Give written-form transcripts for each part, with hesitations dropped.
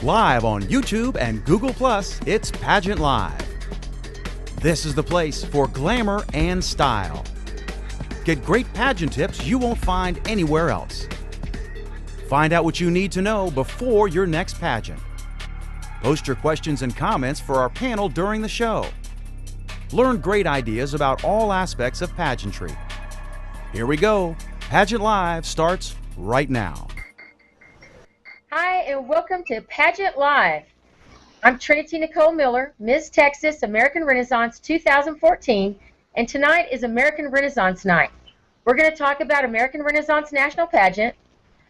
Live on YouTube and Google+, it's Pageant Live. This is the place for glamour and style. Get great pageant tips you won't find anywhere else. Find out what you need to know before your next pageant. Post your questions and comments for our panel during the show. Learn great ideas about all aspects of pageantry. Here we go. Pageant Live starts right now. Hi, and welcome to Pageant Live. I'm Trinity Nicole Miller, Miss Texas American Renaissance 2014, and tonight is American Renaissance Night. We're going to talk about American Renaissance National Pageant,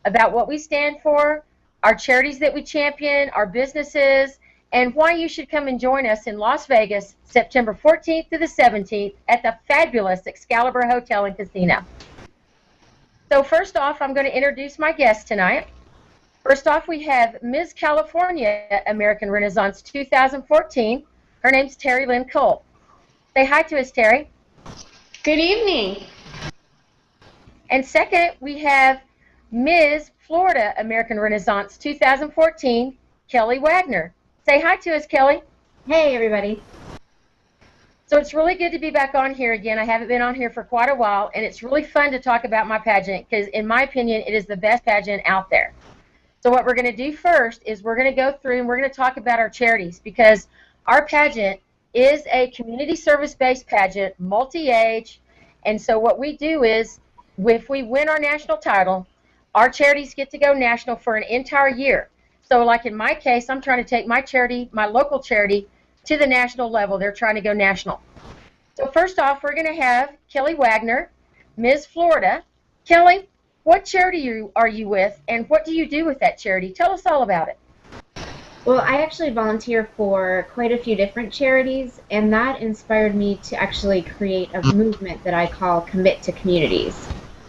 about what we stand for, our charities that we champion, our businesses, and why you should come and join us in Las Vegas, September 14th to the 17th at the fabulous Excalibur Hotel and Casino. So first off, I'm going to introduce my guest tonight. First off, we have Ms. California American Renaissance 2014. Her name's Terry Lynn Cole. Say hi to us, Terry. Good evening. And second, we have Ms. Florida American Renaissance 2014, Kelly Wagner. Say hi to us, Kelly. Hey, everybody. So it's really good to be back on here again. I haven't been on here for quite a while, and it's really fun to talk about my pageant because, in my opinion, it is the best pageant out there. So what we're going to do first is we're going to go through and we're going to talk about our charities because our pageant is a community service-based pageant, multi-age, and so what we do is if we win our national title, our charities get to go national for an entire year. So like in my case, I'm trying to take my charity, my local charity, to the national level. They're trying to go national. So first off, we're going to have Kelly Wagner, Ms. Florida. Kelly, what charity are you with, and what do you do with that charity? Tell us all about it. Well, I actually volunteer for quite a few different charities, and that inspired me to actually create a movement that I call Commit to Communities.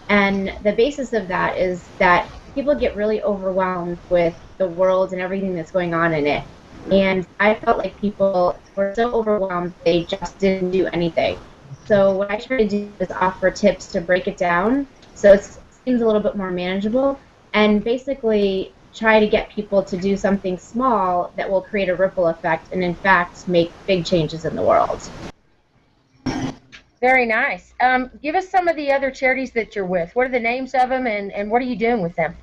And the basis of that is that people get really overwhelmed with the world and everything that's going on in it. And I felt like people were so overwhelmed they just didn't do anything. So what I try to do is offer tips to break it down so it seems a little bit more manageable, and basically try to get people to do something small that will create a ripple effect and in fact make big changes in the world. Very nice. Give us some of the other charities that you're with. What are the names of them, and what are you doing with them?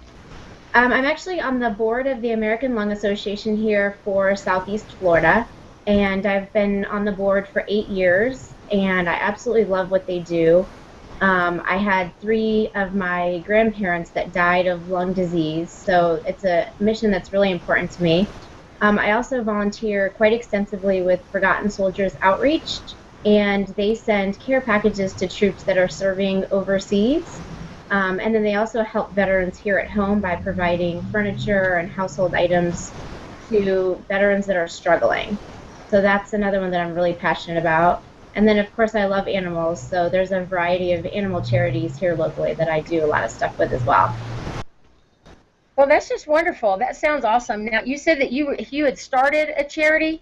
I'm actually on the board of the American Lung Association here for Southeast Florida, and I've been on the board for 8 years, and I absolutely love what they do. I had 3 of my grandparents that died of lung disease, so it's a mission that's really important to me. I also volunteer quite extensively with Forgotten Soldiers Outreach, and they send care packages to troops that are serving overseas. And then they also help veterans here at home by providing furniture and household items to veterans that are struggling. So that's another one that I'm really passionate about. And then, of course, I love animals, so there's a variety of animal charities here locally that I do a lot of stuff with as well. Well, that's just wonderful. That sounds awesome. Now, you said that you had started a charity.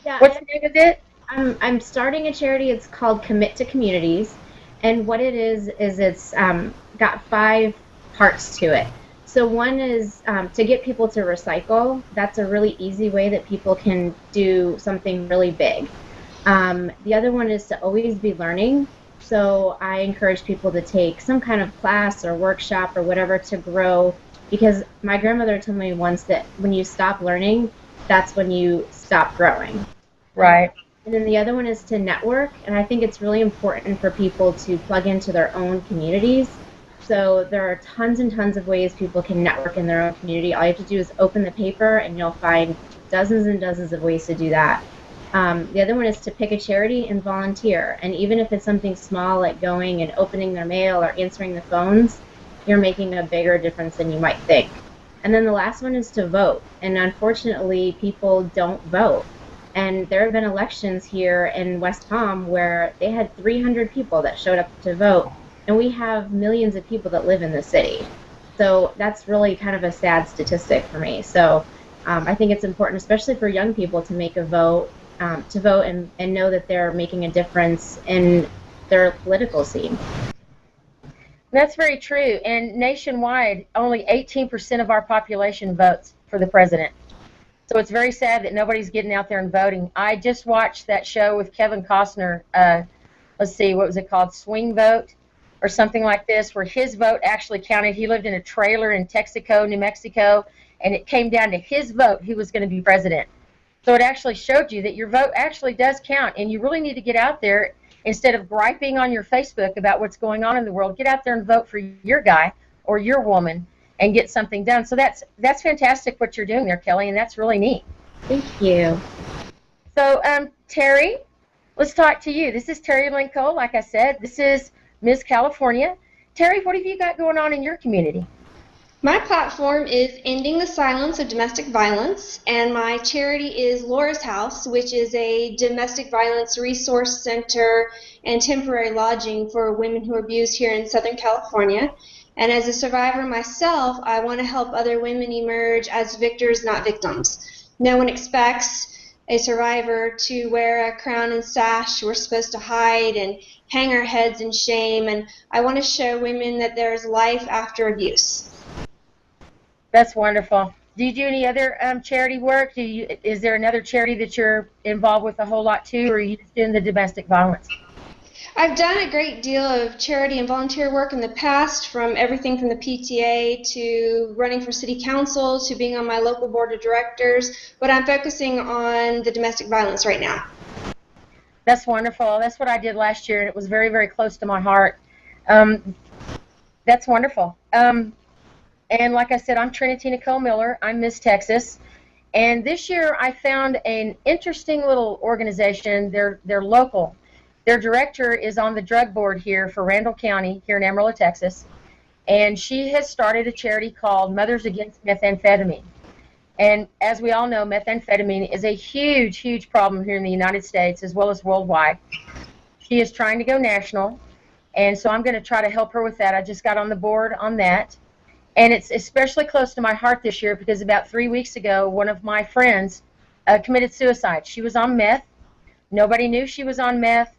Yeah. What's the name of it? I'm starting a charity. It's called Commit to Communities. And what it is it's got 5 parts to it. So one is to get people to recycle. That's a really easy way that people can do something really big. The other one is to always be learning. So I encourage people to take some kind of class or workshop or whatever to grow, because my grandmother told me once that when you stop learning, that's when you stop growing. Right. And then the other one is to network, and I think it's really important for people to plug into their own communities. So there are tons and tons of ways people can network in their own community. All you have to do is open the paper, and you'll find dozens and dozens of ways to do that. The other one is to pick a charity and volunteer. And even if it's something small like going and opening their mail or answering the phones, you're making a bigger difference than you might think. And then the last one is to vote. And unfortunately, people don't vote. And there have been elections here in West Palm where they had 300 people that showed up to vote. And we have millions of people that live in the city. So that's really kind of a sad statistic for me. So I think it's important, especially for young people, to make a vote, to vote and know that they're making a difference in their political scene. That's very true. And nationwide, only 18% of our population votes for the president. So it's very sad that nobody's getting out there and voting. I just watched that show with Kevin Costner. Let's see, what was it called? Swing Vote or something like this, where his vote actually counted. He lived in a trailer in Texaco, New Mexico, and it came down to his vote who was going to be president. So it actually showed you that your vote actually does count, and you really need to get out there instead of griping on your Facebook about what's going on in the world. Get out there and vote for your guy or your woman and get something done. So that's fantastic what you're doing there, Kelly, and that's really neat. Thank you. So Terry, let's talk to you. This is Terry Lynn Cole, like I said. This is Miss California. Terry, what have you got going on in your community? My platform is Ending the Silence of Domestic Violence, and my charity is Laura's House, which is a domestic violence resource center and temporary lodging for women who are abused here in Southern California. And as a survivor myself, I want to help other women emerge as victors, not victims. No one expects a survivor to wear a crown and sash. We're supposed to hide and hang our heads in shame, and I want to show women that there's life after abuse. That's wonderful. Do you do any other charity work? Is there another charity that you're involved with a whole lot too, or are you just doing the domestic violence? I've done a great deal of charity and volunteer work in the past, from everything from the PTA to running for city council to being on my local board of directors, but I'm focusing on the domestic violence right now. That's wonderful. That's what I did last year, and it was very, very close to my heart. That's wonderful. And like I said, I'm Trinity Nicole Miller. I'm Miss Texas. And this year I found an interesting little organization. They're local. Their director is on the drug board here for Randall County here in Amarillo, Texas. And she has started a charity called Mothers Against Methamphetamine. And as we all know, methamphetamine is a huge, huge problem here in the United States as well as worldwide. She is trying to go national. And so I'm going to try to help her with that. I just got on the board on that. And it's especially close to my heart this year because about 3 weeks ago, one of my friends committed suicide. She was on meth. Nobody knew she was on meth.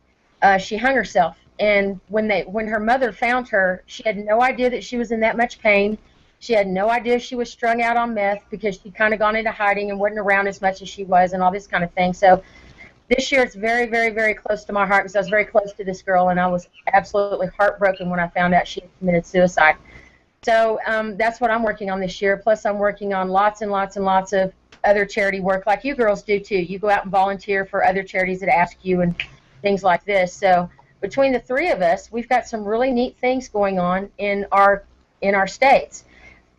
She hung herself. And when her mother found her, she had no idea that she was in that much pain. She had no idea she was strung out on meth because she'd kind of gone into hiding and wasn't around as much as she was and all this kind of thing. So this year it's very, very, very close to my heart because I was very close to this girl, and I was absolutely heartbroken when I found out she had committed suicide. So that's what I'm working on this year. Plus, I'm working on lots and lots and lots of other charity work like you girls do, too. You go out and volunteer for other charities that ask you and things like this. So between the three of us, we've got some really neat things going on in our states.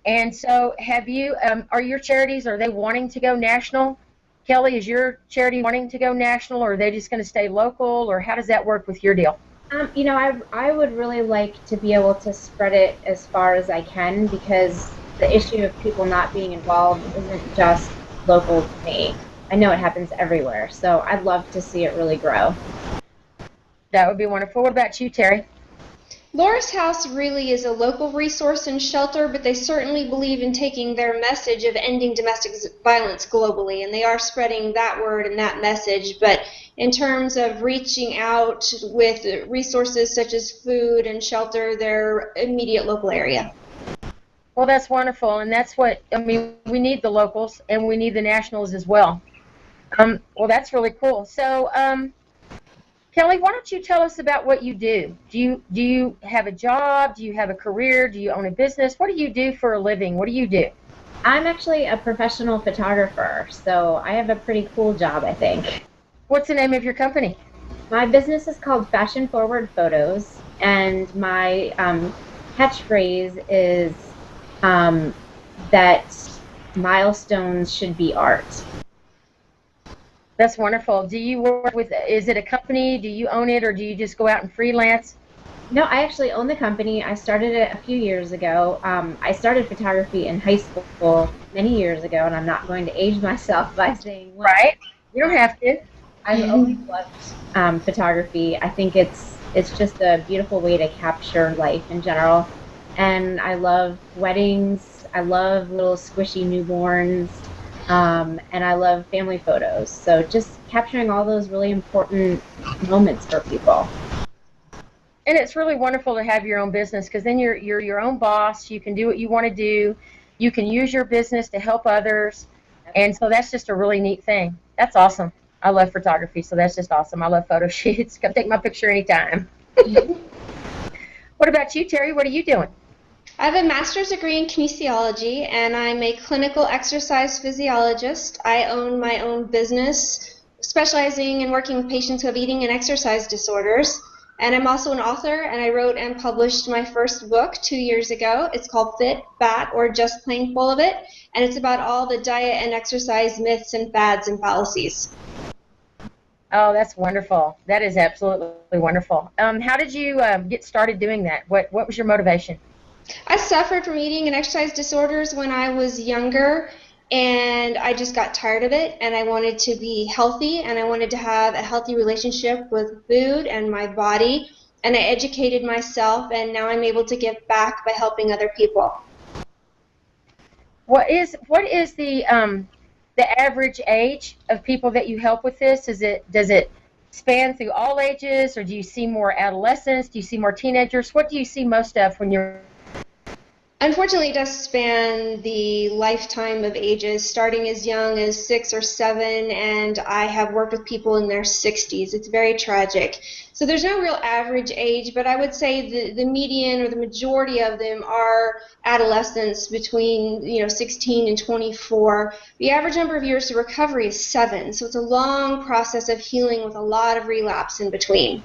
And so have you, are your charities, are they wanting to go national? Kelly, is your charity wanting to go national, or are they just going to stay local, or how does that work with your deal? You know, I would really like to be able to spread it as far as I can, because the issue of people not being involved isn't just local to me. I know it happens everywhere, so I'd love to see it really grow. That would be wonderful. What about you, Terry? Laura's House really is a local resource and shelter, but they certainly believe in taking their message of ending domestic violence globally, and they are spreading that word and that message. But in terms of reaching out with resources such as food and shelter, their immediate local area. Well, that's wonderful, and that's what, I mean, we need the locals, and we need the nationals as well. Well, that's really cool. So, Kelly, why don't you tell us about what you do? Do you have a job? Do you have a career? Do you own a business? What do you do for a living? What do you do? I'm actually a professional photographer, so I have a pretty cool job, I think. What's the name of your company? My business is called Fashion Forward Photos, and my catchphrase is that milestones should be art. That's wonderful. Do you work with, is it a company? Do you own it, or do you just go out and freelance? No, I actually own the company. I started it a few years ago. I started photography in high school many years ago, and I'm not going to age myself by saying when. Right. You don't have to. I've always loved photography. I think it's just a beautiful way to capture life in general. And I love weddings. I love little squishy newborns. And I love family photos. So just capturing all those really important moments for people. And it's really wonderful to have your own business, because then you're your own boss. You can do what you want to do. You can use your business to help others. And so that's just a really neat thing. That's awesome. I love photography, so that's just awesome. I love photo shoots. Come take my picture anytime. What about you, Terry? What are you doing? I have a master's degree in kinesiology, and I'm a clinical exercise physiologist. I own my own business, specializing in working with patients who have eating and exercise disorders. And I'm also an author, and I wrote and published my first book 2 years ago. It's called Fit, Fat, or Just Plain Full of It, and it's about all the diet and exercise myths and fads and fallacies. Oh, that's wonderful. That is absolutely wonderful. How did you get started doing that? What was your motivation? I suffered from eating and exercise disorders when I was younger, and I just got tired of it, and I wanted to be healthy, and I wanted to have a healthy relationship with food and my body, and I educated myself, and now I'm able to give back by helping other people. What is the average age of people that you help with this? Does it span through all ages, or do you see more adolescents? Do you see more teenagers? What do you see most of when you're... Unfortunately, it does span the lifetime of ages, starting as young as 6 or 7, and I have worked with people in their 60s. It's very tragic. So there's no real average age, but I would say the median or the majority of them are adolescents between 16 and 24. The average number of years to recovery is 7, so it's a long process of healing with a lot of relapse in between.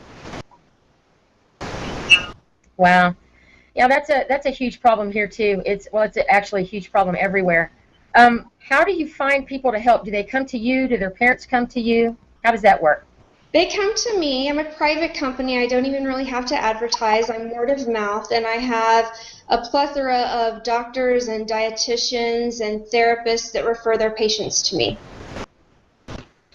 Wow. Yeah, that's a huge problem here too. It's actually a huge problem everywhere. How do you find people to help? Do they come to you? Do their parents come to you? How does that work? They come to me. I'm a private company. I don't even really have to advertise. I'm word of mouth, and I have a plethora of doctors and dietitians and therapists that refer their patients to me.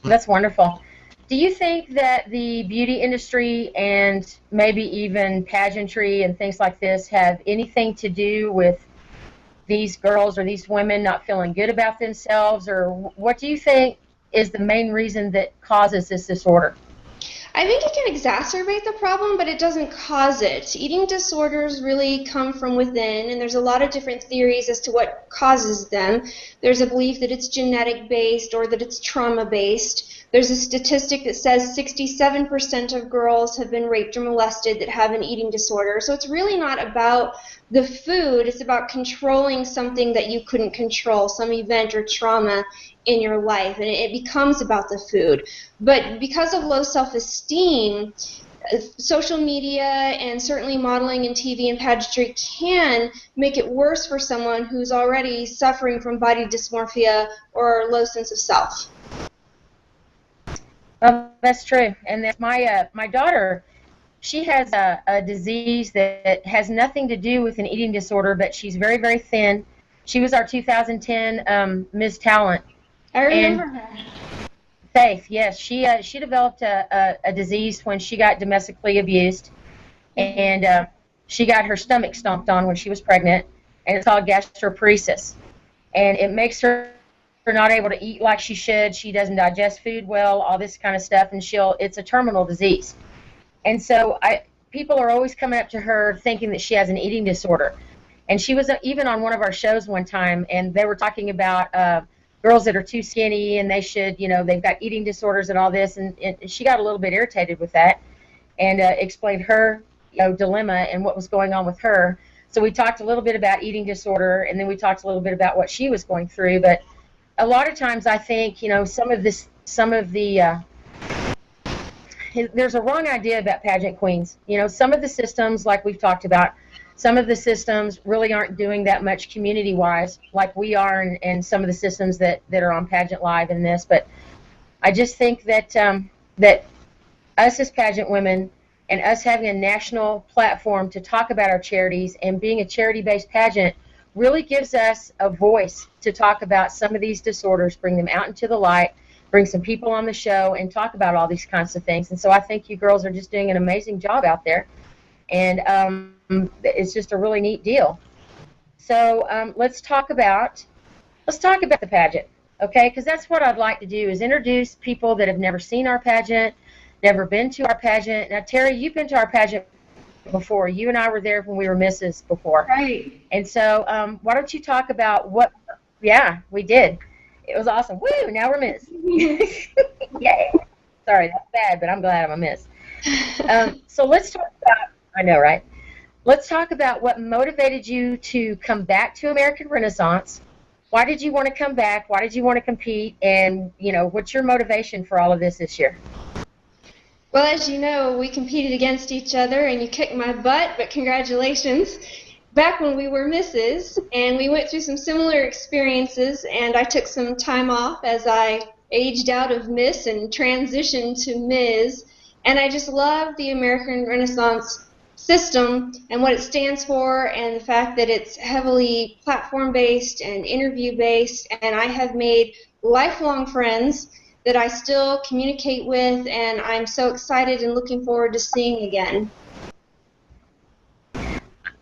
That's wonderful. Do you think that the beauty industry and maybe even pageantry and things like this have anything to do with these girls or these women not feeling good about themselves? Or what do you think is the main reason that causes this disorder? I think it can exacerbate the problem, but it doesn't cause it. Eating disorders really come from within, and there's a lot of different theories as to what causes them. There's a belief that it's genetic-based or that it's trauma-based. There's a statistic that says 67% of girls have been raped or molested that have an eating disorder. So it's really not about the food, it's about controlling something that you couldn't control, some event or trauma in your life, and it becomes about the food. But because of low self-esteem, social media and certainly modeling and TV and pageantry can make it worse for someone who's already suffering from body dysmorphia or low sense of self. That's true. And that's my daughter, she has a disease that has nothing to do with an eating disorder, but she's very, very thin. She was our 2010 Ms. Talent. I remember her. Faith, yes. She developed a disease when she got domestically abused, and she got her stomach stomped on when she was pregnant, and it's called gastroparesis. And it makes her not able to eat like she should. She doesn't digest food well, all this kind of stuff, and it's a terminal disease. And so people are always coming up to her thinking that she has an eating disorder. And she was even on one of our shows one time, and they were talking about girls that are too skinny and they should, they've got eating disorders and all this. And she got a little bit irritated with that and explained her dilemma and what was going on with her. So we talked a little bit about eating disorder, and then we talked a little bit about what she was going through. But a lot of times I think, there's a wrong idea about pageant queens. Some of the systems, like we've talked about, some of the systems really aren't doing that much community-wise like we are, and some of the systems that are on PageantLIVE in this. But I just think that that us as pageant women and us having a national platform to talk about our charities and being a charity-based pageant really gives us a voice to talk about some of these disorders, bring them out into the light, bring some people on the show, and talk about all these kinds of things. And so I think you girls are just doing an amazing job out there, and it's just a really neat deal. So let's talk about the pageant, okay? Because that's what I'd like to do, is introduce people that have never seen our pageant, never been to our pageant. Now, Terry, you've been to our pageant before. You and I were there when we were Mrs. before. Right. And so why don't you talk about what, yeah, we did. It was awesome. Woo! Now we're Miss. Yay! Sorry, that's bad, but I'm glad I'm a Miss. So let's talk about. I know, right? Let's talk about what motivated you to come back to American Renaissance. Why did you want to come back? Why did you want to compete? And what's your motivation for all of this year? Well, as you know, we competed against each other, and you kicked my butt. But congratulations! Back when we were Misses, and we went through some similar experiences, and I took some time off as I aged out of Miss and transitioned to Ms. And I just love the American Renaissance system and what it stands for, and the fact that it's heavily platform-based and interview-based, and I have made lifelong friends that I still communicate with, and I'm so excited and looking forward to seeing again.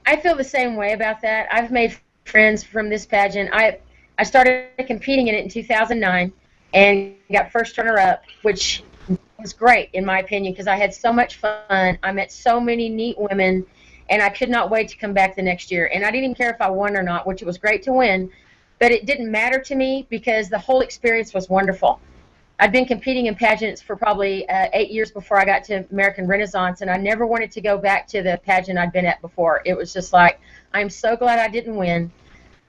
I feel the same way about that. I've made friends from this pageant. I started competing in it in 2009 and got first runner-up, which was great in my opinion because I had so much fun. I met so many neat women, and I could not wait to come back the next year. And I didn't even care if I won or not, which it was great to win, but it didn't matter to me because the whole experience was wonderful. I'd been competing in pageants for probably 8 years before I got to American Renaissance, and I never wanted to go back to the pageant I'd been at before. It was just like, I'm so glad I didn't win.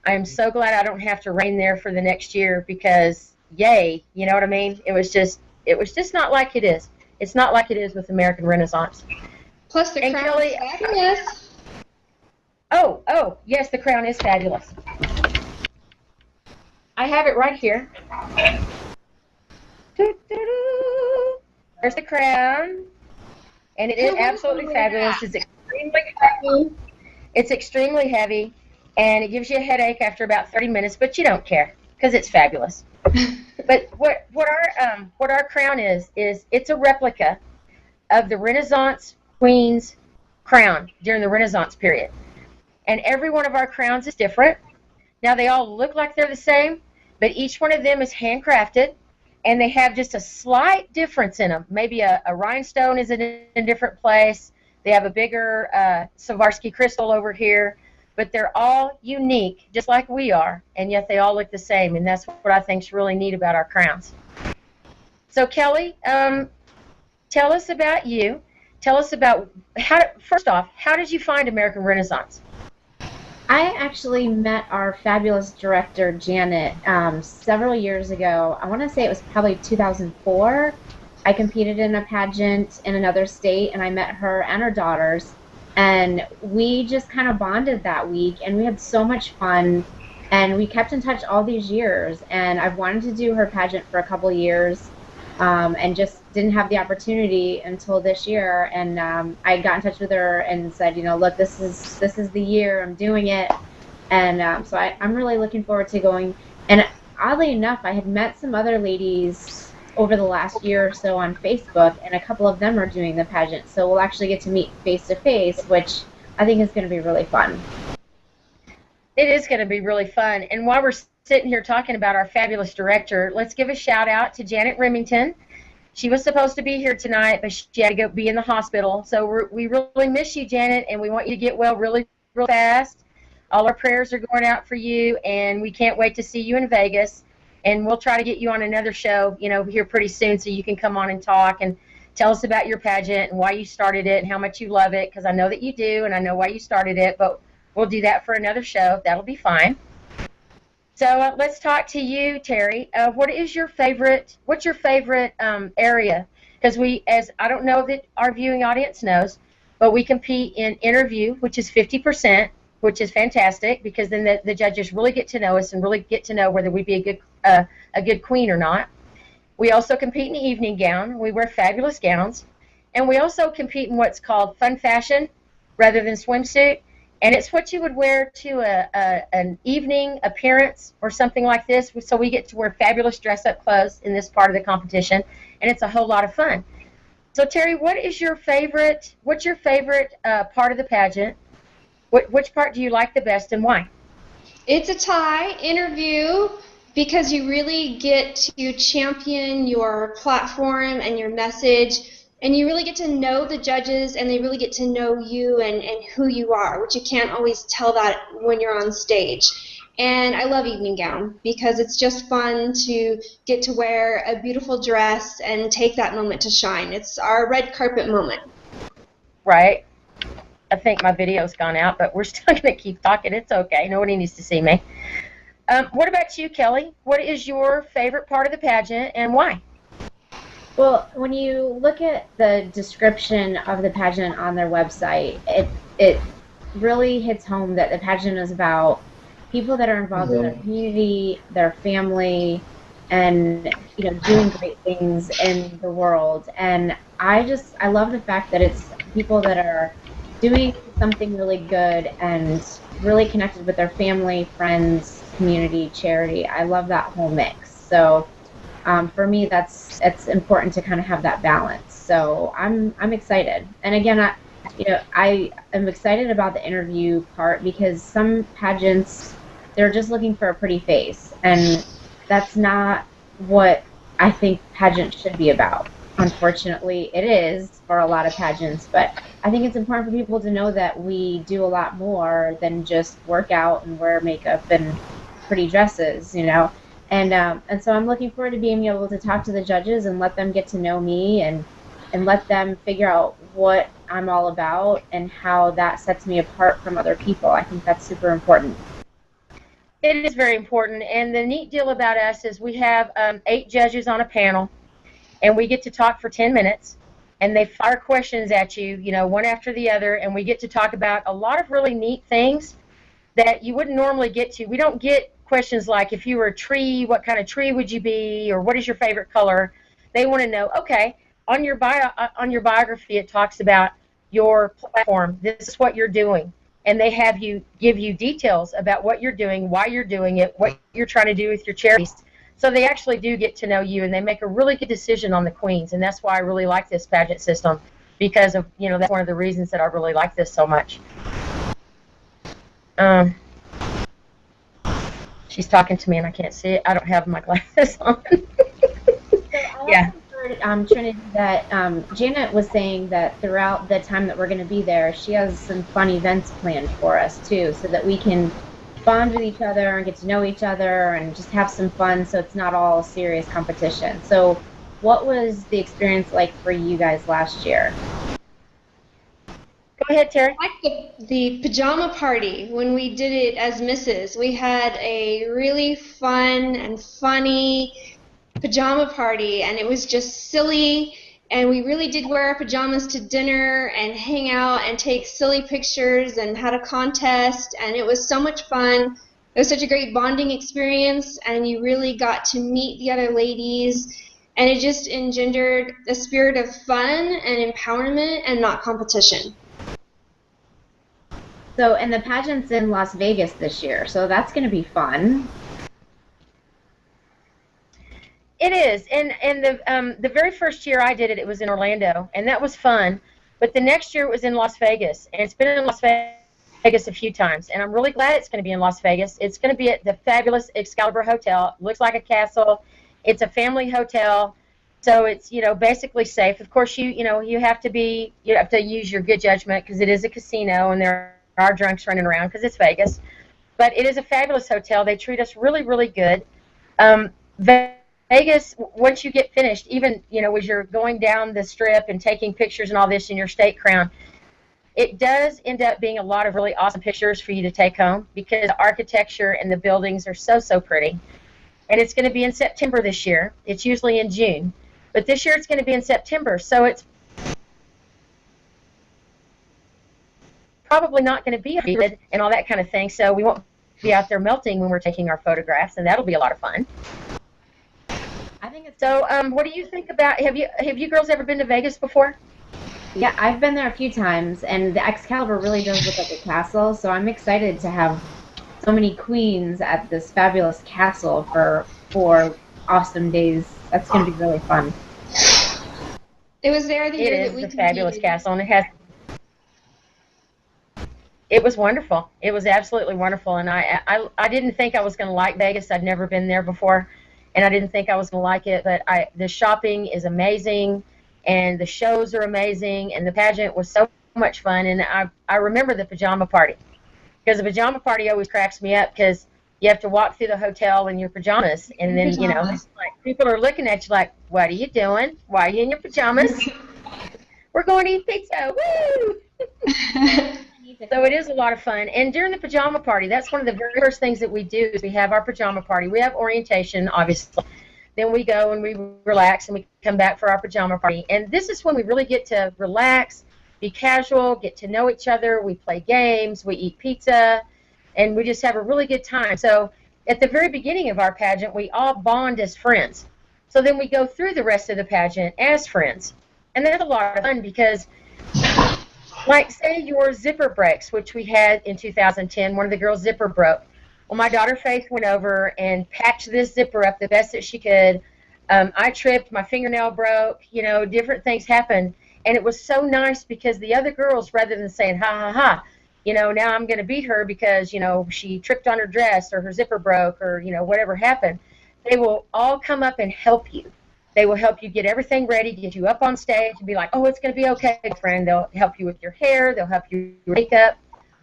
I'm so glad I don't have to reign there for the next year because, yay, you know what I mean? It was just not like it is. It's not like it is with American Renaissance. Plus the crown is fabulous. Oh, yes, the crown is fabulous. I have it right here. There's the crown, and it is absolutely fabulous. It's extremely heavy. It's extremely heavy, and it gives you a headache after about 30 minutes, but you don't care because it's fabulous. But what our crown is it's a replica of the Renaissance Queen's crown during the Renaissance period, and every one of our crowns is different. Now they all look like they're the same, but each one of them is handcrafted. And they have just a slight difference in them. Maybe a rhinestone is in a different place. They have a bigger Swarovski crystal over here. But they're all unique, just like we are, and yet they all look the same. And that's what I think is really neat about our crowns. So, Kelly, tell us about you. Tell us about, first off, how did you find American Renaissance? I actually met our fabulous director, Janet, several years ago. I want to say it was probably 2004. I competed in a pageant in another state, and I met her and her daughters, and we just kind of bonded that week, and we had so much fun, and we kept in touch all these years, and I've wanted to do her pageant for a couple years, and just didn't have the opportunity until this year. And I got in touch with her and said, look, this is the year, I'm doing it. And so I'm really looking forward to going. And oddly enough, I had met some other ladies over the last year or so on Facebook, and a couple of them are doing the pageant. So we'll actually get to meet face to face, which I think is going to be really fun. It is going to be really fun. And while we're sitting here talking about our fabulous director, let's give a shout out to Janet Remington. She was supposed to be here tonight, but she had to go be in the hospital. So we really miss you, Janet, and we want you to get well really, really fast. All our prayers are going out for you, and we can't wait to see you in Vegas. And we'll try to get you on another show, here pretty soon so you can come on and talk and tell us about your pageant and why you started it and how much you love it, because I know that you do, and I know why you started it, but we'll do that for another show. That'll be fine. So let's talk to you, Terry. What's your favorite area? Because I don't know that our viewing audience knows, but we compete in interview, which is 50%, which is fantastic because then the judges really get to know us and really get to know whether we'd be a good queen or not. We also compete in the evening gown. We wear fabulous gowns. And we also compete in what's called fun fashion rather than swimsuit. And it's what you would wear to an evening appearance or something like this. So we get to wear fabulous dress-up clothes in this part of the competition, and it's a whole lot of fun. So Terry, what's your favorite part of the pageant? Which part do you like the best, and why? It's a tie interview because you really get to champion your platform and your message. And you really get to know the judges, and they really get to know you and who you are, which you can't always tell that when you're on stage. And I love evening gown because it's just fun to get to wear a beautiful dress and take that moment to shine. It's our red carpet moment. Right. I think my video's gone out, but we're still going to keep talking. It's okay. Nobody needs to see me. What about you, Kelly? What is your favorite part of the pageant and why? Well, when you look at the description of the pageant on their website, it really hits home that the pageant is about people that are involved in their community, their family, and doing great things in the world. And I love the fact that it's people that are doing something really good and really connected with their family, friends, community, charity. I love that whole mix. So for me, it's important to kind of have that balance. So I'm excited. And again, I am excited about the interview part because some pageants, they're just looking for a pretty face, and that's not what I think pageant should be about. Unfortunately, it is for a lot of pageants, but I think it's important for people to know that we do a lot more than just work out and wear makeup and pretty dresses, And so I'm looking forward to being able to talk to the judges and let them get to know me and let them figure out what I'm all about and how that sets me apart from other people. I think that's super important. It is very important, and the neat deal about us is we have 8 judges on a panel, and we get to talk for 10 minutes, and they fire questions at you, one after the other, and we get to talk about a lot of really neat things that you wouldn't normally get to. We don't get questions like, if you were a tree, what kind of tree would you be, or what is your favorite color? They want to know, okay, on your biography, it talks about your platform. This is what you're doing. And they have you give you details about what you're doing, why you're doing it, what you're trying to do with your charities. So they actually do get to know you, and they make a really good decision on the queens. And that's why I really like this pageant system, because of, that's one of the reasons that I really like this so much. She's talking to me, and I can't see it. I don't have my glasses on. Yeah. Trinity, that Janet was saying that throughout the time that we're going to be there, she has some fun events planned for us too, so that we can bond with each other and get to know each other and just have some fun, so it's not all serious competition. So what was the experience like for you guys last year? Go ahead, Terry. Like the pajama party, when we did it as misses, we had a really fun and funny pajama party, and it was just silly, and we really did wear our pajamas to dinner and hang out and take silly pictures and had a contest, and it was so much fun. It was such a great bonding experience, and you really got to meet the other ladies, and it just engendered a spirit of fun and empowerment and not competition. So, and the pageant's in Las Vegas this year, so that's going to be fun. It is, and the very first year I did it, it was in Orlando, and that was fun. But the next year it was in Las Vegas, and it's been in Las Vegas a few times, and I'm really glad it's going to be in Las Vegas. It's going to be at the fabulous Excalibur Hotel. It looks like a castle. It's a family hotel, so it's basically safe. Of course, you have to use your good judgment because it is a casino, and there are drunks running around because it's Vegas. But it is a fabulous hotel. They treat us really, really good. Vegas, once you get finished, even, as you're going down the strip and taking pictures and all this in your state crown, it does end up being a lot of really awesome pictures for you to take home because the architecture and the buildings are so, so pretty. And it's going to be in September this year. It's usually in June. But this year it's going to be in September. So it's probably not going to be humid and all that kind of thing. So we won't be out there melting when we're taking our photographs, and that'll be a lot of fun. I think it's so. What do you think about? Have you girls ever been to Vegas before? Yeah, I've been there a few times, and the Excalibur really does look like a castle. So I'm excited to have so many queens at this fabulous castle for 4 awesome days. That's going to be really fun. It was there the year that we competed. It is a fabulous castle, and it was wonderful. It was absolutely wonderful, and I didn't think I was going to like Vegas. I'd never been there before. And I didn't think I was going to like it, but the shopping is amazing, and the shows are amazing, and the pageant was so much fun. And I remember the pajama party, because the pajama party always cracks me up, because you have to walk through the hotel in your pajamas, and then you know, it's like people are looking at you like, "What are you doing? Why are you in your pajamas?" We're going to eat pizza. Woo! So it is a lot of fun. And during the pajama party, that's one of the very first things that we do is we have our pajama party. We have orientation, obviously. Then we go and we relax and we come back for our pajama party. And this is when we really get to relax, be casual, get to know each other. We play games, we eat pizza, and we just have a really good time. So at the very beginning of our pageant, we all bond as friends. So then we go through the rest of the pageant as friends. And that's a lot of fun because, like, say your zipper breaks, which we had in 2010, one of the girls' zipper broke. Well, my daughter Faith went over and patched this zipper up the best that she could. I tripped, my fingernail broke, you know, different things happened. And it was so nice because the other girls, rather than saying, ha, ha, ha, you know, now I'm going to beat her because, you know, she tripped on her dress or her zipper broke or, you know, whatever happened, they will all come up and help you. They will help you get everything ready, get you up on stage and be like, oh, it's going to be okay, friend. They'll help you with your hair. They'll help you with your makeup.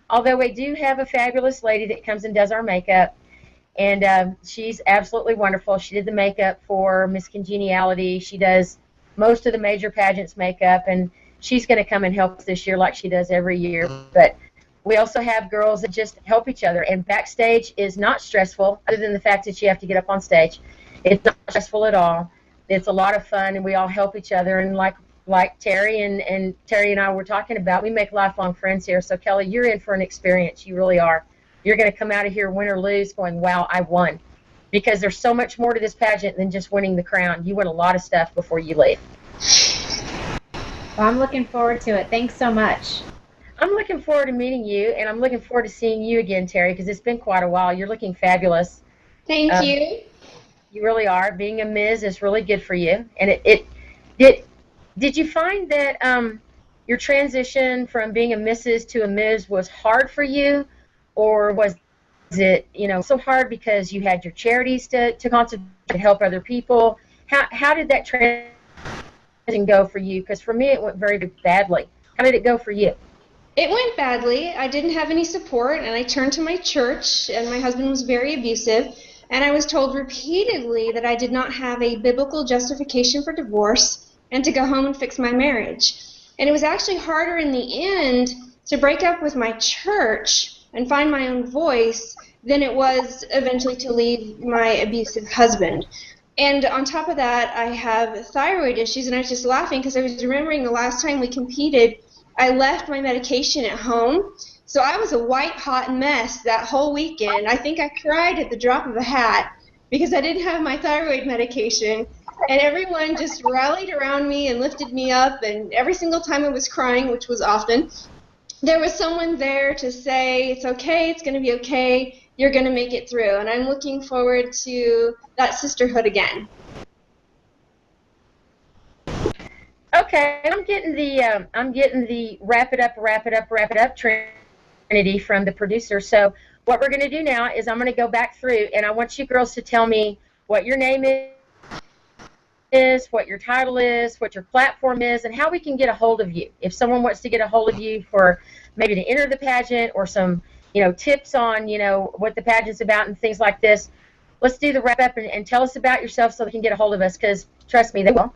Although we do have a fabulous lady that comes and does our makeup, and she's absolutely wonderful. She did the makeup for Miss Congeniality. She does most of the major pageants makeup, and she's going to come and help us this year like she does every year. But we also have girls that just help each other, and backstage is not stressful other than the fact that you have to get up on stage. It's not stressful at all. It's a lot of fun, and we all help each other. And like Terry and Terry and I were talking about, we make lifelong friends here. So, Kelly, you're in for an experience. You really are. You're going to come out of here, win or lose, going, wow, I won. Because there's so much more to this pageant than just winning the crown. You win a lot of stuff before you leave. Well, I'm looking forward to it. Thanks so much. I'm looking forward to meeting you, and I'm looking forward to seeing you again, Terry, because it's been quite a while. You're looking fabulous. Thank you. You really are. Being a Ms. is really good for you. And did you find that your transition from being a Mrs. to a Ms. was hard for you, or was it, you know, so hard because you had your charities to concentrate to help other people? How did that transition go for you? Because for me, it went very badly. How did it go for you? It went badly. I didn't have any support, and I turned to my church, and my husband was very abusive. And I was told repeatedly that I did not have a biblical justification for divorce and to go home and fix my marriage. And it was actually harder in the end to break up with my church and find my own voice than it was eventually to leave my abusive husband. And on top of that, I have thyroid issues, and I was just laughing because I was remembering the last time we competed, I left my medication at home. So I was a white-hot mess that whole weekend. I think I cried at the drop of a hat because I didn't have my thyroid medication. And everyone just rallied around me and lifted me up. And every single time I was crying, which was often, there was someone there to say, it's okay, it's going to be okay, you're going to make it through. And I'm looking forward to that sisterhood again. Okay, I'm getting the wrap it up Trinity from the producer. So what we're going to do now is I'm going to go back through, and I want you girls to tell me what your name is, what your title is, what your platform is, and how we can get a hold of you. If someone wants to get a hold of you for maybe to enter the pageant or some, you know, tips on, you know, what the pageant's about and things like this, let's do the wrap up and tell us about yourself so they can get a hold of us, because trust me, they will.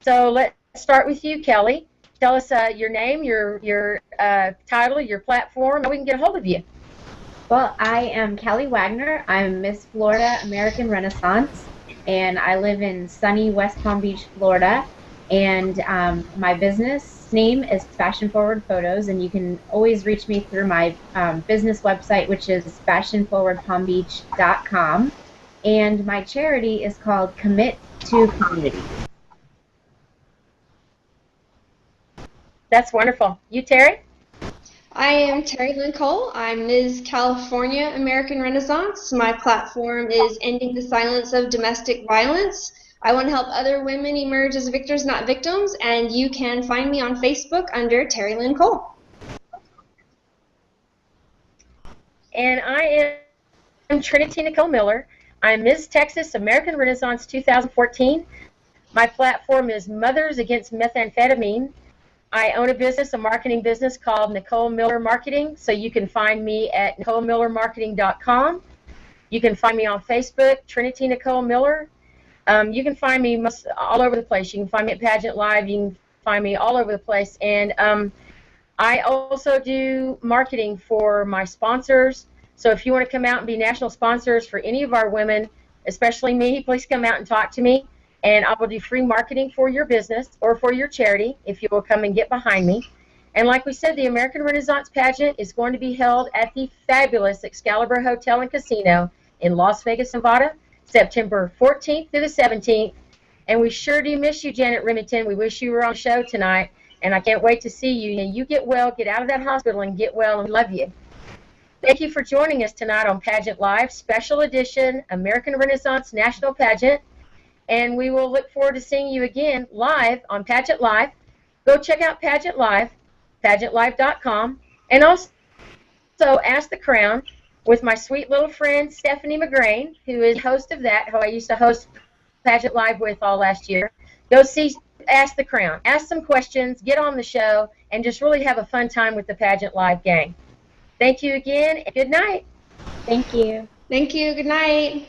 So let's start with you, Kelly. Tell us your name, your title, your platform, and we can get a hold of you. Well, I am Kelly Wagner. I'm Miss Florida American Renaissance, and I live in sunny West Palm Beach, Florida. And my business name is Fashion Forward Photos, and you can always reach me through my business website, which is fashionforwardpalmbeach.com. And my charity is called Commit to Community. That's wonderful. You, Terry? I am Terry Lynn Cole. I'm Ms. California American Renaissance. My platform is Ending the Silence of Domestic Violence. I want to help other women emerge as victors, not victims, and you can find me on Facebook under Terry Lynn Cole. And I am Trinity Nicole Miller. I'm Ms. Texas American Renaissance 2014. My platform is Mothers Against Methamphetamine. I own a business, a marketing business called Nicole Miller Marketing, so you can find me at NicoleMillerMarketing.com. You can find me on Facebook, Trinity Nicole Miller. You can find me all over the place. You can find me at Pageant Live. You can find me all over the place. And I also do marketing for my sponsors. So if you want to come out and be national sponsors for any of our women, especially me, please come out and talk to me. And I will do free marketing for your business or for your charity if you will come and get behind me. And like we said, the American Renaissance Pageant is going to be held at the fabulous Excalibur Hotel and Casino in Las Vegas, Nevada, September 14th through the 17th. And we sure do miss you, Janet Remington. We wish you were on the show tonight. And I can't wait to see you. And you get well, get out of that hospital and get well, and love you. Thank you for joining us tonight on Pageant Live, Special Edition American Renaissance National Pageant. And we will look forward to seeing you again live on Pageant Live. Go check out Pageant Live, PageantLive.com. And also Ask the Crown with my sweet little friend Stephanie McGrain, who is host of that, who I used to host Pageant Live with all last year. Go see Ask the Crown. Ask some questions, get on the show, and just really have a fun time with the Pageant Live gang. Thank you again, and good night. Thank you. Thank you. Good night.